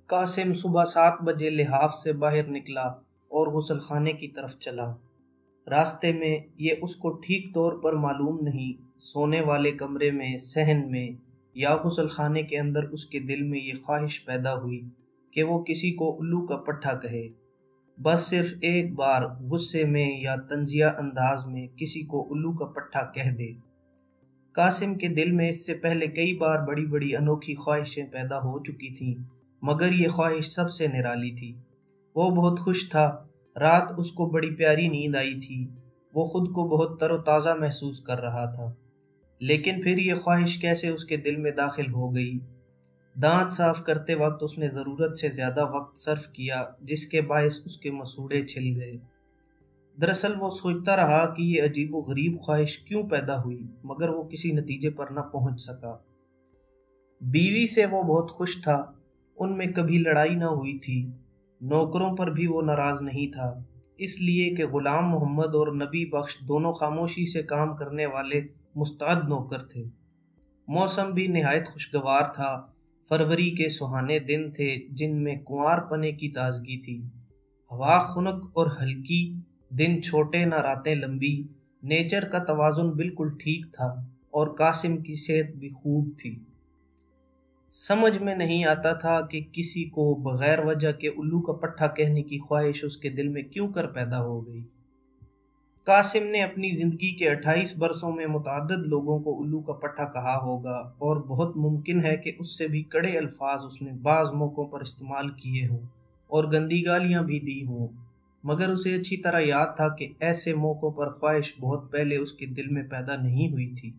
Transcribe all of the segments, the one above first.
قاسم صبح 7 بجے لحاف سے باہر نکلا اور غسل خانے کی طرف چلا۔ راستے میں یہ اس کو ٹھیک طور پر معلوم نہیں، سونے والے کمرے میں، صحن میں یا غسل خانے کے اندر اس کے دل میں یہ خواہش پیدا ہوئی کہ وہ کسی کو الو کا پٹھا کہے، بس صرف ایک بار غصے میں یا طنزیہ انداز میں کسی کو الو کا پٹھا کہہ دے۔ قاسم کے دل میں اس سے پہلے کئی بار بڑی بڑی انوکھی خواہشیں پیدا ہو چکی تھیں، مگر یہ خواہش سب سے نرالی تھی۔ وہ بہت خوش تھا، رات اس کو بڑی پیاری نیند آئی تھی، وہ خود کو بہت تر و تازہ محسوس کر رہا تھا۔ لیکن پھر یہ خواہش کیسے اس کے دل میں داخل ہو گئی؟ دانت صاف کرتے وقت اس نے ضرورت سے زیادہ وقت صرف کیا، جس کے باعث اس کے مسوڑے چھل گئے۔ دراصل وہ سوچتا رہا کہ یہ عجیب و غریب خواہش کیوں پیدا ہوئی، مگر وہ کسی نتیجے پر نہ پہنچ سکا۔ بیوی سے وہ بہت خوش تھا، ان میں کبھی لڑائی نہ ہوئی تھی، نوکروں پر بھی وہ ناراض نہیں تھا، اس لیے کہ غلام محمد اور نبی بخش دونوں خاموشی سے کام کرنے والے مستعد نوکر تھے۔ موسم بھی نہایت خوشگوار تھا، فروری کے سہانے دن تھے جن میں کنوار پنے کی تازگی تھی، ہوا خنک اور ہلکی، دن چھوٹے نہ راتیں لمبی، نیچر کا توازن بالکل ٹھیک تھا اور قاسم کی صحت بھی خوب تھی۔ سمجھ میں نہیں آتا تھا کہ کسی کو بغیر وجہ کے الو کا پٹھا کہنے کی خواہش اس کے دل میں کیوں کر پیدا ہو گئی۔ قاسم نے اپنی زندگی کے 28 برسوں میں متعدد لوگوں کو الو کا پٹھا کہا ہوگا، اور بہت ممکن ہے کہ اس سے بھی کڑے الفاظ اس نے بعض موقعوں پر استعمال کیے ہوں اور گندی گالیاں بھی دی ہوں، مگر اسے اچھی طرح یاد تھا کہ ایسے موقعوں پر خواہش بہت پہلے اس کے دل میں پیدا نہیں ہوئی تھی،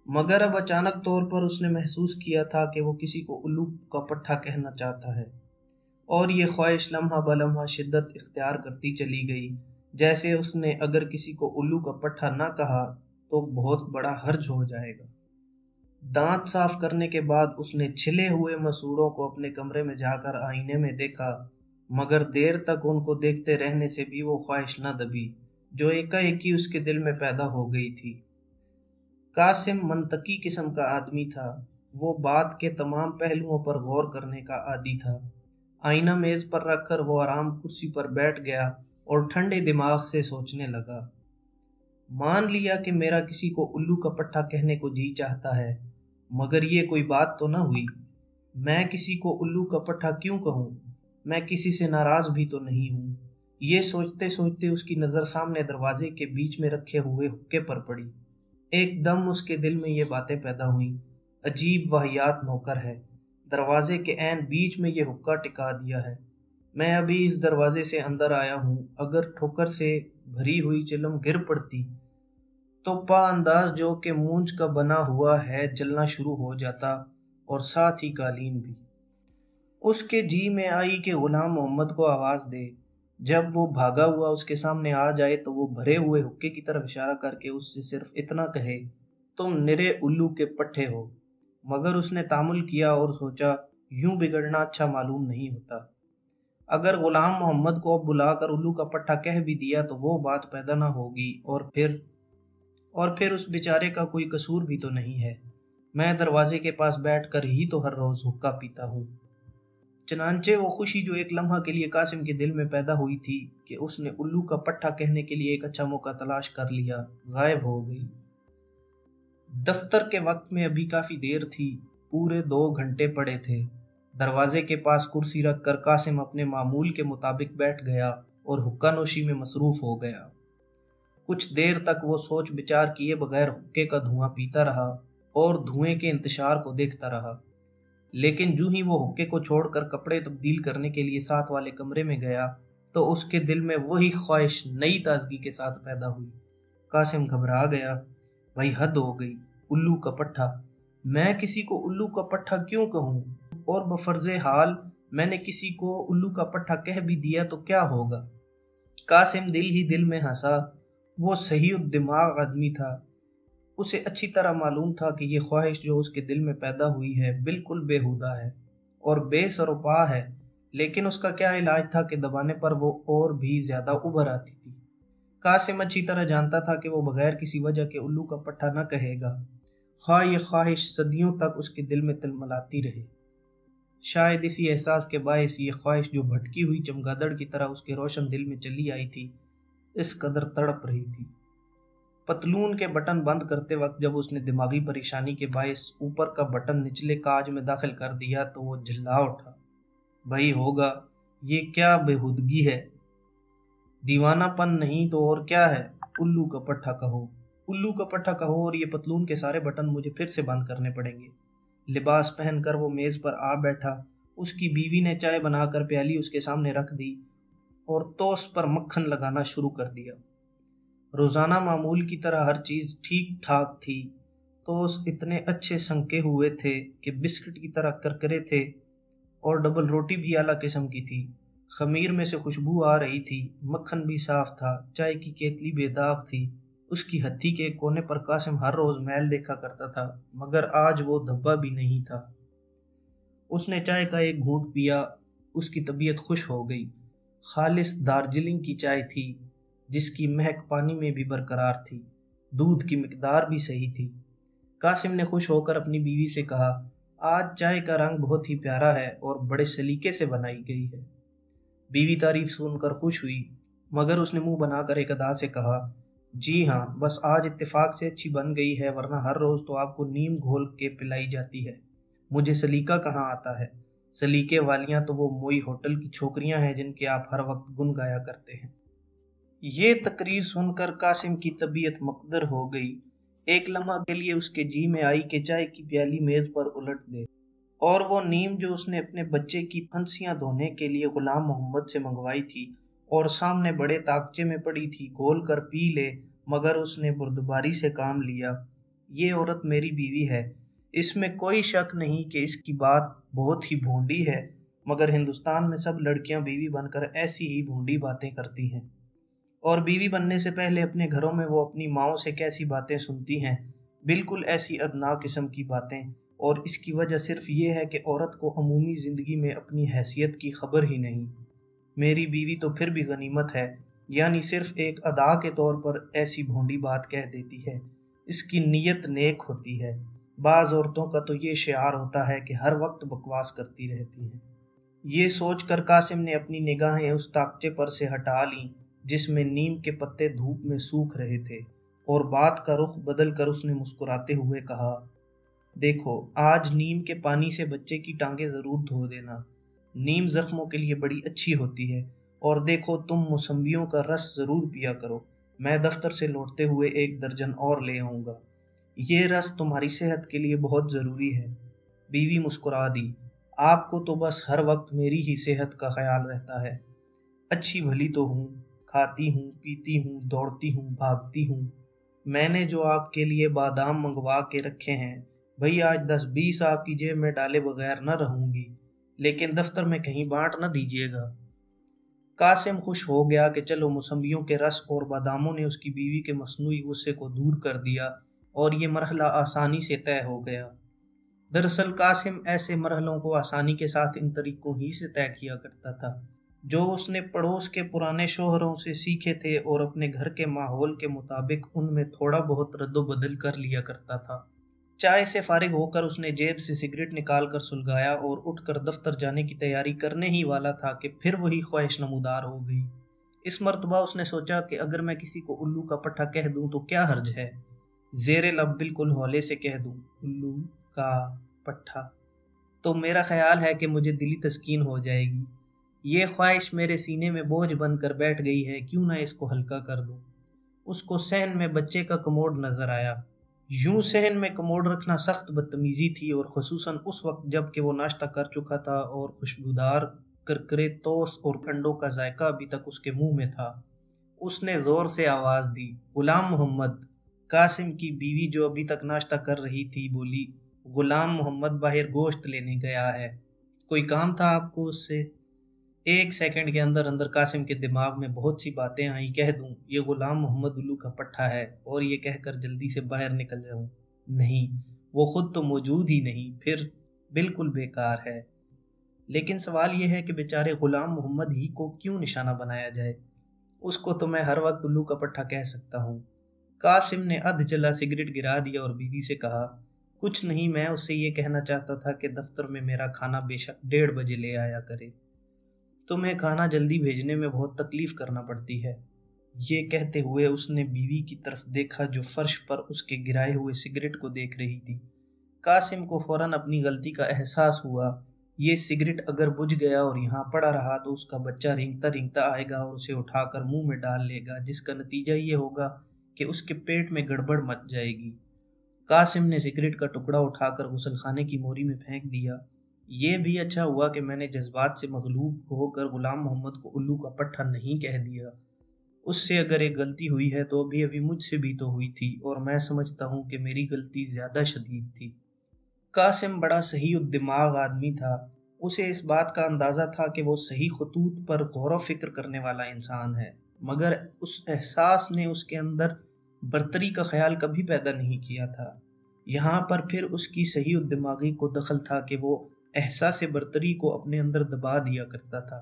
مگر اب اچانک طور پر اس نے محسوس کیا تھا کہ وہ کسی کو الو کا پٹھا کہنا چاہتا ہے، اور یہ خواہش لمحہ بلمحہ شدت اختیار کرتی چلی گئی، جیسے اس نے اگر کسی کو الو کا پٹھا نہ کہا تو بہت بڑا حرج ہو جائے گا۔ دانت صاف کرنے کے بعد اس نے چھلے ہوئے مسوڑوں کو اپنے کمرے میں جا کر آئینے میں دیکھا، مگر دیر تک ان کو دیکھتے رہنے سے بھی وہ خواہش نہ دبی جو ایک اس کے دل میں پیدا ہو گئی تھی۔ قاسم منطقی قسم کا آدمی تھا، وہ بات کے تمام پہلوؤں پر غور کرنے کا عادی تھا۔ آئینہ میز پر رکھ کر وہ آرام کرسی پر بیٹھ گیا اور ٹھنڈے دماغ سے سوچنے لگا۔ مان لیا کہ میرا کسی کو الو کا پٹھا کہنے کو جی چاہتا ہے، مگر یہ کوئی بات تو نہ ہوئی۔ میں کسی کو الو کا پٹھا کیوں کہوں؟ میں کسی سے ناراض بھی تو نہیں ہوں۔ یہ سوچتے سوچتے اس کی نظر سامنے دروازے کے بیچ میں رکھے ہوئے حقے پر پڑی۔ ایک دم اس کے دل میں یہ باتیں پیدا ہوئیں، عجیب واہیات نوکر ہے، دروازے کے عین بیچ میں یہ حقہ ٹکا دیا ہے۔ میں ابھی اس دروازے سے اندر آیا ہوں، اگر ٹھوکر سے بھری ہوئی چلم گر پڑتی تو پا انداز جو کہ مونچھ کا بنا ہوا ہے جلنا شروع ہو جاتا، اور ساتھ ہی قالین بھی۔ اس کے جی میں آئی کہ غلام محمد کو آواز دے، جب وہ بھاگا ہوا اس کے سامنے آ جائے تو وہ بھرے ہوئے حقے کی طرف اشارہ کر کے اس سے صرف اتنا کہے، تم نرے الو کے پٹھے ہو۔ مگر اس نے تامل کیا اور سوچا، یوں بگڑنا اچھا معلوم نہیں ہوتا۔ اگر غلام محمد کو اب بلا کر الو کا پٹھا کہہ بھی دیا تو وہ بات پیدا نہ ہوگی، اور پھر اس بیچارے کا کوئی قصور بھی تو نہیں ہے۔ میں دروازے کے پاس بیٹھ کر ہی تو ہر روز حقہ پیتا ہوں۔ چنانچہ وہ خوشی جو ایک لمحہ کے لیے قاسم کے دل میں پیدا ہوئی تھی کہ اس نے الو کا پٹھا کہنے کے لیے ایک اچھا موقع تلاش کر لیا، غائب ہو گئی۔ دفتر کے وقت میں ابھی کافی دیر تھی، پورے 2 گھنٹے پڑے تھے۔ دروازے کے پاس کرسی رکھ کر قاسم اپنے معمول کے مطابق بیٹھ گیا اور حقہ نوشی میں مصروف ہو گیا۔ کچھ دیر تک وہ سوچ بچار کیے بغیر حقے کا دھواں پیتا رہا اور دھوئیں کے انتشار کو دیکھتا رہا، لیکن جو ہی وہ حقے کو چھوڑ کر کپڑے تبدیل کرنے کے لیے ساتھ والے کمرے میں گیا تو اس کے دل میں وہی خواہش نئی تازگی کے ساتھ پیدا ہوئی۔ قاسم گھبرا گیا، بھائی حد ہو گئی، الو کا پٹھا، میں کسی کو الو کا پٹھا کیوں کہوں؟ اور بفرض حال میں نے کسی کو الو کا پٹھا کہہ بھی دیا تو کیا ہوگا؟ قاسم دل ہی دل میں ہنسا، وہ صحیح الدماغ آدمی تھا، اسے اچھی طرح معلوم تھا کہ یہ خواہش جو اس کے دل میں پیدا ہوئی ہے بالکل بیہودہ ہے اور بے سر و پا ہے، لیکن اس کا کیا علاج تھا کہ دبانے پر وہ اور بھی زیادہ ابھر آتی تھی۔ قاسم اچھی طرح جانتا تھا کہ وہ بغیر کسی وجہ کے الو کا پٹھا نہ کہے گا، خواہ یہ خواہش صدیوں تک اس کے دل میں تلملاتی رہے۔ شاید اسی احساس کے باعث یہ خواہش جو بھٹکی ہوئی چمگادڑ کی طرح اس کے روشن دل میں چلی آئی تھی اس قدر تڑپ رہی تھی۔ پتلون کے بٹن بند کرتے وقت جب اس نے دماغی پریشانی کے باعث اوپر کا بٹن نچلے کاج میں داخل کر دیا تو وہ جھلا اٹھا۔ بھائی ہوگا، یہ کیا بےہودگی ہے؟ دیوانہ پن نہیں تو اور کیا ہے؟ الو کا پٹھا کہو، الو کا پٹھا کہو، اور یہ پتلون کے سارے بٹن مجھے پھر سے بند کرنے پڑیں گے۔ لباس پہن کر وہ میز پر آ بیٹھا۔ اس کی بیوی نے چائے بنا کر پیالی اس کے سامنے رکھ دی اور توس پر مکھن لگانا شروع کر دیا۔ روزانہ معمول کی طرح ہر چیز ٹھیک ٹھاک تھی۔ توس اتنے اچھے سنکے ہوئے تھے کہ بسکٹ کی طرح کرکرے تھے، اور ڈبل روٹی بھی اعلیٰ قسم کی تھی۔ خمیر میں سے خوشبو آ رہی تھی، مکھن بھی صاف تھا، چائے کی کیتلی بے داغ تھی۔ اس کی ہتھی کے کونے پر قاسم ہر روز میل دیکھا کرتا تھا، مگر آج وہ دھبا بھی نہیں تھا۔ اس نے چائے کا ایک گھونٹ پیا، اس کی طبیعت خوش ہو گئی۔ خالص دارجلنگ کی چائے تھی جس کی مہک پانی میں بھی برقرار تھی، دودھ کی مقدار بھی صحیح تھی۔ قاسم نے خوش ہو کر اپنی بیوی سے کہا، آج چائے کا رنگ بہت ہی پیارا ہے اور بڑے سلیقے سے بنائی گئی ہے۔ بیوی تعریف سن کر خوش ہوئی، مگر اس نے منہ بنا کر ایک ادا سے کہا، جی ہاں، بس آج اتفاق سے اچھی بن گئی ہے، ورنہ ہر روز تو آپ کو نیم گھول کے پلائی جاتی ہے۔ مجھے سلیقہ کہاں آتا ہے؟ سلیقے والیاں تو وہ موئی ہوٹل کی چھوکریاں ہیں جن کے آپ ہر وقت گن گایا کرتے ہیں۔ یہ تقریر سن کر قاسم کی طبیعت مقدر ہو گئی۔ ایک لمحہ کے لیے اس کے جی میں آئی کہ چائے کی پیالی میز پر الٹ دے، اور وہ نیم جو اس نے اپنے بچے کی پھنسیاں دھونے کے لیے غلام محمد سے منگوائی تھی اور سامنے بڑے طاقچے میں پڑی تھی، گھول کر پی لے، مگر اس نے بردباری سے کام لیا۔ یہ عورت میری بیوی ہے، اس میں کوئی شک نہیں کہ اس کی بات بہت ہی بھونڈی ہے، مگر ہندوستان میں سب لڑکیاں بیوی بن کر ایسی ہی بھونڈی باتیں کرتی ہیں، اور بیوی بننے سے پہلے اپنے گھروں میں وہ اپنی ماؤں سے کیسی باتیں سنتی ہیں، بالکل ایسی ادنا قسم کی باتیں، اور اس کی وجہ صرف یہ ہے کہ عورت کو عمومی زندگی میں اپنی حیثیت کی خبر ہی نہیں۔ میری بیوی تو پھر بھی غنیمت ہے، یعنی صرف ایک ادا کے طور پر ایسی بھونڈی بات کہہ دیتی ہے، اس کی نیت نیک ہوتی ہے۔ بعض عورتوں کا تو یہ شعار ہوتا ہے کہ ہر وقت بکواس کرتی رہتی ہیں۔ یہ سوچ کر قاسم نے اپنی نگاہیں اس طاقچے پر سے ہٹا لیں جس میں نیم کے پتے دھوپ میں سوکھ رہے تھے، اور بات کا رخ بدل کر اس نے مسکراتے ہوئے کہا، دیکھو، آج نیم کے پانی سے بچے کی ٹانگیں ضرور دھو دینا، نیم زخموں کے لیے بڑی اچھی ہوتی ہے، اور دیکھو تم موسمبیوں کا رس ضرور پیا کرو، میں دفتر سے لوٹتے ہوئے 1 درجن اور لے آؤں گا، یہ رس تمہاری صحت کے لیے بہت ضروری ہے۔ بیوی مسکرا دی، آپ کو تو بس ہر وقت میری ہی صحت کا خیال رہتا ہے، اچھی بھلی تو ہوں، کھاتی ہوں، پیتی ہوں، دوڑتی ہوں، بھاگتی ہوں، میں نے جو آپ کے لیے بادام منگوا کے رکھے ہیں، بھئی آج 10-20 آپ کی جیب میں ڈالے بغیر نہ رہوں گی، لیکن دفتر میں کہیں بانٹ نہ دیجیے گا۔ قاسم خوش ہو گیا کہ چلو موسمبیوں کے رس اور باداموں نے اس کی بیوی کے مصنوعی غصے کو دور کر دیا، اور یہ مرحلہ آسانی سے طے ہو گیا۔ دراصل قاسم ایسے مرحلوں کو آسانی کے ساتھ ان طریقوں ہی سے طے کیا کرتا تھا جو اس نے پڑوس کے پرانے شوہروں سے سیکھے تھے، اور اپنے گھر کے ماحول کے مطابق ان میں تھوڑا بہت رد و بدل کر لیا کرتا تھا۔ چائے سے فارغ ہو کر اس نے جیب سے سگریٹ نکال کر سلگایا اور اٹھ کر دفتر جانے کی تیاری کرنے ہی والا تھا کہ پھر وہی خواہش نمودار ہو گئی۔ اس مرتبہ اس نے سوچا کہ اگر میں کسی کو الو کا پٹھا کہہ دوں تو کیا حرج ہے، زیر لب بالکل ہولے سے کہہ دوں، الو کا پٹھا، تو میرا خیال ہے کہ مجھے دلی تسکین ہو جائے گی۔ یہ خواہش میرے سینے میں بوجھ بن کر بیٹھ گئی ہے، کیوں نہ اس کو ہلکا کر دوں۔ اس کو صحن میں بچے کا کموڈ نظر آیا۔ یوں صحن میں کموڈ رکھنا سخت بدتمیزی تھی، اور خصوصاً اس وقت جب کہ وہ ناشتہ کر چکا تھا اور خوشبودار کرکرے توس اور انڈوں کا ذائقہ ابھی تک اس کے منہ میں تھا۔ اس نے زور سے آواز دی، غلام محمد۔ قاسم کی بیوی جو ابھی تک ناشتہ کر رہی تھی بولی، غلام محمد باہر گوشت لینے گیا ہے، کوئی کام تھا آپ کو اس سے؟ 1 سیکنڈ کے اندر اندر قاسم کے دماغ میں بہت سی باتیں آئیں، کہہ دوں یہ غلام محمد الو کا پٹھا ہے، اور یہ کہہ کر جلدی سے باہر نکل جاؤں، نہیں، وہ خود تو موجود ہی نہیں، پھر بالکل بیکار ہے۔ لیکن سوال یہ ہے کہ بیچارے غلام محمد ہی کو کیوں نشانہ بنایا جائے؟ اس کو تو میں ہر وقت الو کا پٹھا کہہ سکتا ہوں۔ قاسم نے ادھ جلا سگریٹ گرا دیا اور بیوی سے کہا، کچھ نہیں، میں اس سے یہ کہنا چاہتا تھا کہ دفتر میں میرا کھانا بے شک 1:30 بجے لے آیا کرے۔ تمہیں کھانا جلدی بھیجنے میں بہت تکلیف کرنا پڑتی ہے۔ یہ کہتے ہوئے اس نے بیوی کی طرف دیکھا جو فرش پر اس کے گرائے ہوئے سگریٹ کو دیکھ رہی تھی۔ قاسم کو فوراً اپنی غلطی کا احساس ہوا۔ یہ سگریٹ اگر بجھ گیا اور یہاں پڑا رہا تو اس کا بچہ رینگتا رینگتا آئے گا اور اسے اٹھا کر منہ میں ڈال لے گا، جس کا نتیجہ یہ ہوگا کہ اس کے پیٹ میں گڑبڑ مچ جائے گی۔ قاسم نے سگریٹ کا ٹکڑا اٹھا کر غسل خانے کی موری میں پھینک دیا۔ یہ بھی اچھا ہوا کہ میں نے جذبات سے مغلوب ہو کر غلام محمد کو الو کا پٹھا نہیں کہہ دیا۔ اس سے اگر ایک غلطی ہوئی ہے تو ابھی مجھ سے بھی تو ہوئی تھی، اور میں سمجھتا ہوں کہ میری غلطی زیادہ شدید تھی۔ قاسم بڑا صحیح الدماغ آدمی تھا۔ اسے اس بات کا اندازہ تھا کہ وہ صحیح خطوط پر غور و فکر کرنے والا انسان ہے، مگر اس احساس نے اس کے اندر برتری کا خیال کبھی پیدا نہیں کیا تھا۔ یہاں پر پھر اس کی صحیح الدماغی کو دخل تھا کہ وہ احساس برتری کو اپنے اندر دبا دیا کرتا تھا۔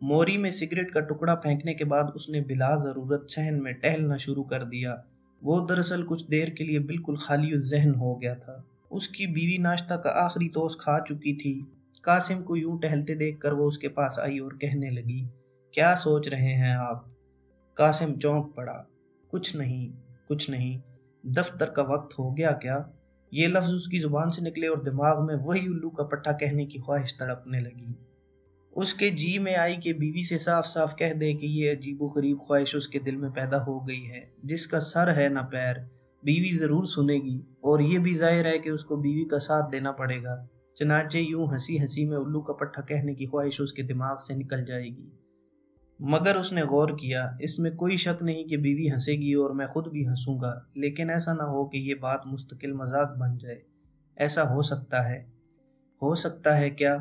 موری میں سگریٹ کا ٹکڑا پھینکنے کے بعد اس نے بلا ضرورت صحن میں ٹہلنا شروع کر دیا۔ وہ دراصل کچھ دیر کے لیے بالکل خالی الذہن ہو گیا تھا۔ اس کی بیوی ناشتہ کا آخری توس کھا چکی تھی۔ قاسم کو یوں ٹہلتے دیکھ کر وہ اس کے پاس آئی اور کہنے لگی، کیا سوچ رہے ہیں آپ؟ قاسم چونک پڑا۔ کچھ نہیں، دفتر کا وقت ہو گیا کیا؟ یہ لفظ اس کی زبان سے نکلے اور دماغ میں وہی الو کا پٹھا کہنے کی خواہش تڑپنے لگی۔ اس کے جی میں آئی کہ بیوی سے صاف صاف کہہ دے کہ یہ عجیب و غریب خواہش اس کے دل میں پیدا ہو گئی ہے، جس کا سر ہے نہ پیر۔ بیوی ضرور سنے گی، اور یہ بھی ظاہر ہے کہ اس کو بیوی کا ساتھ دینا پڑے گا۔ چنانچہ یوں ہنسی ہنسی میں الو کا پٹھا کہنے کی خواہش اس کے دماغ سے نکل جائے گی۔ مگر اس نے غور کیا، اس میں کوئی شک نہیں کہ بیوی ہنسے گی اور میں خود بھی ہنسوں گا، لیکن ایسا نہ ہو کہ یہ بات مستقل مذاق بن جائے۔ ایسا ہو سکتا ہے کیا؟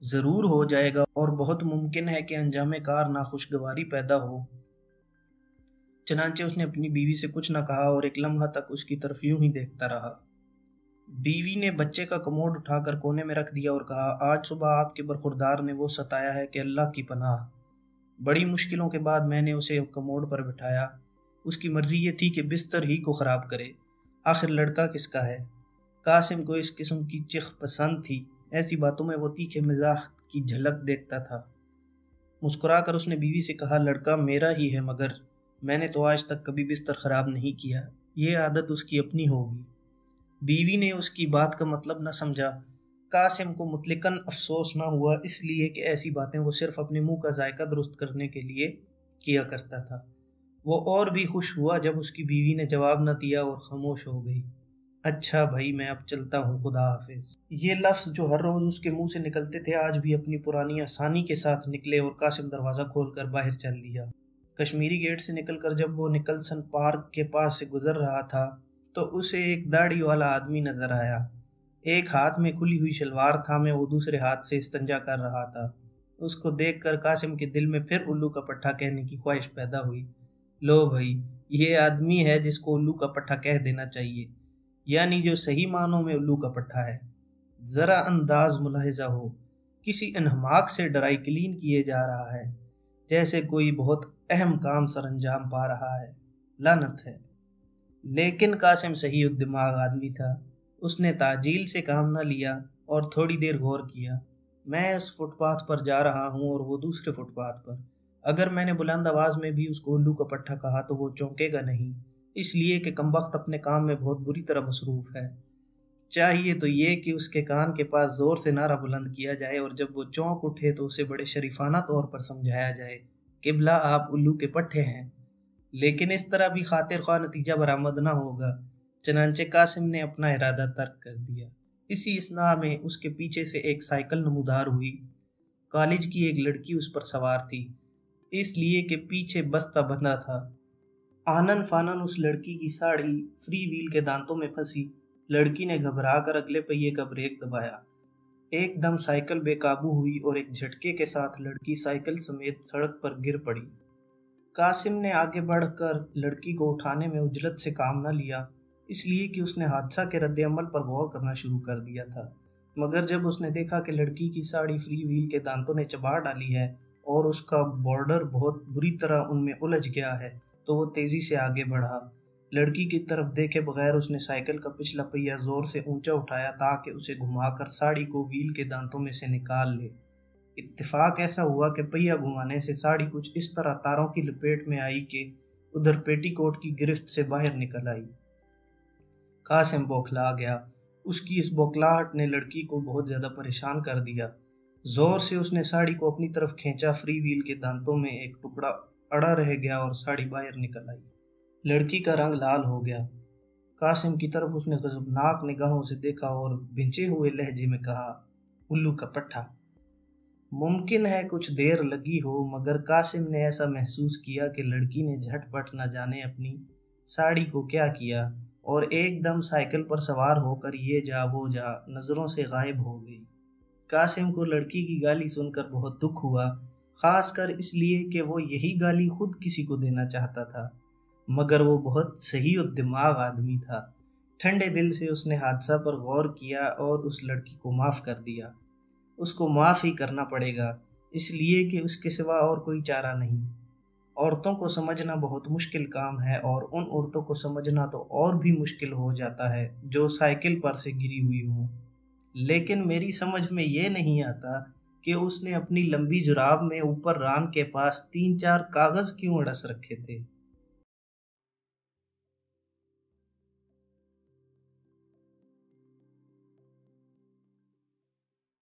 ضرور ہو جائے گا، اور بہت ممکن ہے کہ انجام کار ناخوشگواری پیدا ہو۔ چنانچہ اس نے اپنی بیوی سے کچھ نہ کہا اور ایک لمحہ تک اس کی طرف یوں ہی دیکھتا رہا۔ بیوی نے بچے کا کموڈ اٹھا کر کونے میں رکھ دیا اور کہا، آج صبح آپ کے برخوردار نے وہ ستایا ہے کہ اللہ کی پناہ۔ بڑی مشکلوں کے بعد میں نے اسے کموڈ پر بٹھایا۔ اس کی مرضی یہ تھی کہ بستر ہی کو خراب کرے۔ آخر لڑکا کس کا ہے؟ قاسم کو اس قسم کی چخ پسند تھی۔ ایسی باتوں میں وہ تیکھے مزاح کی جھلک دیکھتا تھا۔ مسکرا کر اس نے بیوی سے کہا، لڑکا میرا ہی ہے، مگر میں نے تو آج تک کبھی بستر خراب نہیں کیا۔ یہ عادت اس کی اپنی ہوگی۔ بیوی نے اس کی بات کا مطلب نہ سمجھا۔ قاسم کو مطلقاً افسوس نہ ہوا، اس لیے کہ ایسی باتیں وہ صرف اپنے منہ کا ذائقہ درست کرنے کے لیے کیا کرتا تھا۔ وہ اور بھی خوش ہوا جب اس کی بیوی نے جواب نہ دیا اور خاموش ہو گئی۔ اچھا بھائی، میں اب چلتا ہوں، خدا حافظ۔ یہ لفظ جو ہر روز اس کے منہ سے نکلتے تھے آج بھی اپنی پرانی آسانی کے ساتھ نکلے اور قاسم دروازہ کھول کر باہر چل دیا۔ کشمیری گیٹ سے نکل کر جب وہ نکلسن پارک کے پاس سے گزر رہا تھا تو اسے ایک داڑھی والا آدمی نظر آیا۔ ایک ہاتھ میں کھلی ہوئی شلوار تھامے وہ دوسرے ہاتھ سے استنجا کر رہا تھا۔ اس کو دیکھ کر قاسم کے دل میں پھر الو کا پٹھا کہنے کی خواہش پیدا ہوئی۔ لو بھائی، یہ آدمی ہے جس کو الو کا پٹھا کہہ دینا چاہیے، یعنی جو صحیح معنوں میں الو کا پٹھا ہے۔ ذرا انداز ملاحظہ ہو، کسی انہماک سے ڈرائی کلین کیے جا رہا ہے، جیسے کوئی بہت اہم کام سر انجام پا رہا ہے۔ لعنت ہے۔ لیکن قاسم صحیح الدماغ آدمی تھا۔ اس نے تعجیل سے کام نہ لیا اور تھوڑی دیر غور کیا۔ میں اس فٹ پاتھ پر جا رہا ہوں اور وہ دوسرے فٹ پاتھ پر۔ اگر میں نے بلند آواز میں بھی اس کو الو کا پٹھا کہا تو وہ چونکے گا نہیں، اس لیے کہ کمبخت اپنے کام میں بہت بری طرح مصروف ہے۔ چاہیے تو یہ کہ اس کے کان کے پاس زور سے نعرہ بلند کیا جائے اور جب وہ چونک اٹھے تو اسے بڑے شریفانہ طور پر سمجھایا جائے، قبلہ آپ الو کے پٹھے ہیں۔ لیکن اس طرح بھی خاطر خواہ نتیجہ برآمد نہ ہوگا۔ چنانچہ قاسم نے اپنا ارادہ ترک کر دیا۔ اسی اثناء میں اس کے پیچھے سے ایک سائیکل نمودار ہوئی۔ کالج کی ایک لڑکی اس پر سوار تھی، اس لیے کہ پیچھے بستہ بندھا تھا۔ آنن فانن اس لڑکی کی ساڑی فری ویل کے دانتوں میں پھنسی۔ لڑکی نے گھبرا کر اگلے پہیے کا بریک دبایا۔ ایک دم سائیکل بے قابو ہوئی اور ایک جھٹکے کے ساتھ لڑکی سائیکل سمیت سڑک پر گر پڑی۔ قاسم نے آگے بڑھ کر لڑکی کو اٹھانے میں عجلت سے کام نہ لیا، اس لیے کہ اس نے حادثہ کے رد عمل پر غور کرنا شروع کر دیا تھا۔ مگر جب اس نے دیکھا کہ لڑکی کی ساڑی فری ویل کے دانتوں نے چبا ڈالی ہے اور اس کا بارڈر بہت بری طرح ان میں الجھ گیا ہے تو وہ تیزی سے آگے بڑھا۔ لڑکی کی طرف دیکھے بغیر اس نے سائیکل کا پچھلا پہیہ زور سے اونچا اٹھایا تاکہ اسے گھما کر ساڑی کو ویل کے دانتوں میں سے نکال لے۔ اتفاق ایسا ہوا کہ پہیہ گھمانے سے ساڑی کچھ اس طرح تاروں کی لپیٹ میں آئی کہ ادھر پیٹی کوٹ کی گرفت سے باہر نکل آئی۔ قاسم بوکھلا گیا۔ اس کی اس بوکھلاہٹ نے لڑکی کو بہت زیادہ پریشان کر دیا۔ زور سے اس نے ساڑی کو اپنی طرف کھینچا، فری ویل کے دانتوں میں ایک ٹکڑا اڑا رہ گیا اور ساڑی باہر نکل آئی۔ لڑکی کا رنگ لال ہو گیا۔ قاسم کی طرف اس نے غضبناک نگاہوں سے دیکھا اور بھنچے ہوئے لہجے میں کہا، الو کا پٹھا۔ ممکن ہے کچھ دیر لگی ہو، مگر قاسم نے ایسا محسوس کیا کہ لڑکی نے جھٹ پٹ نہ جانے اپنی ساڑی کو کیا کیا اور ایک دم سائیکل پر سوار ہو کر یہ جا وہ جا نظروں سے غائب ہو گئی۔ قاسم کو لڑکی کی گالی سن کر بہت دکھ ہوا، خاص کر اس لیے کہ وہ یہی گالی خود کسی کو دینا چاہتا تھا، مگر وہ بہت صحیح و دماغ آدمی تھا۔ ٹھنڈے دل سے اس نے حادثہ پر غور کیا اور اس لڑکی کو معاف کر دیا۔ اس کو معاف ہی کرنا پڑے گا، اس لیے کہ اس کے سوا اور کوئی چارہ نہیں۔ عورتوں کو سمجھنا بہت مشکل کام ہے، اور ان عورتوں کو سمجھنا تو اور بھی مشکل ہو جاتا ہے جو سائیکل پر سے گری ہوئی ہوں۔ لیکن میری سمجھ میں یہ نہیں آتا کہ اس نے اپنی لمبی جراب میں اوپر ران کے پاس 3-4 کاغذ کیوں اڑس رکھے تھے۔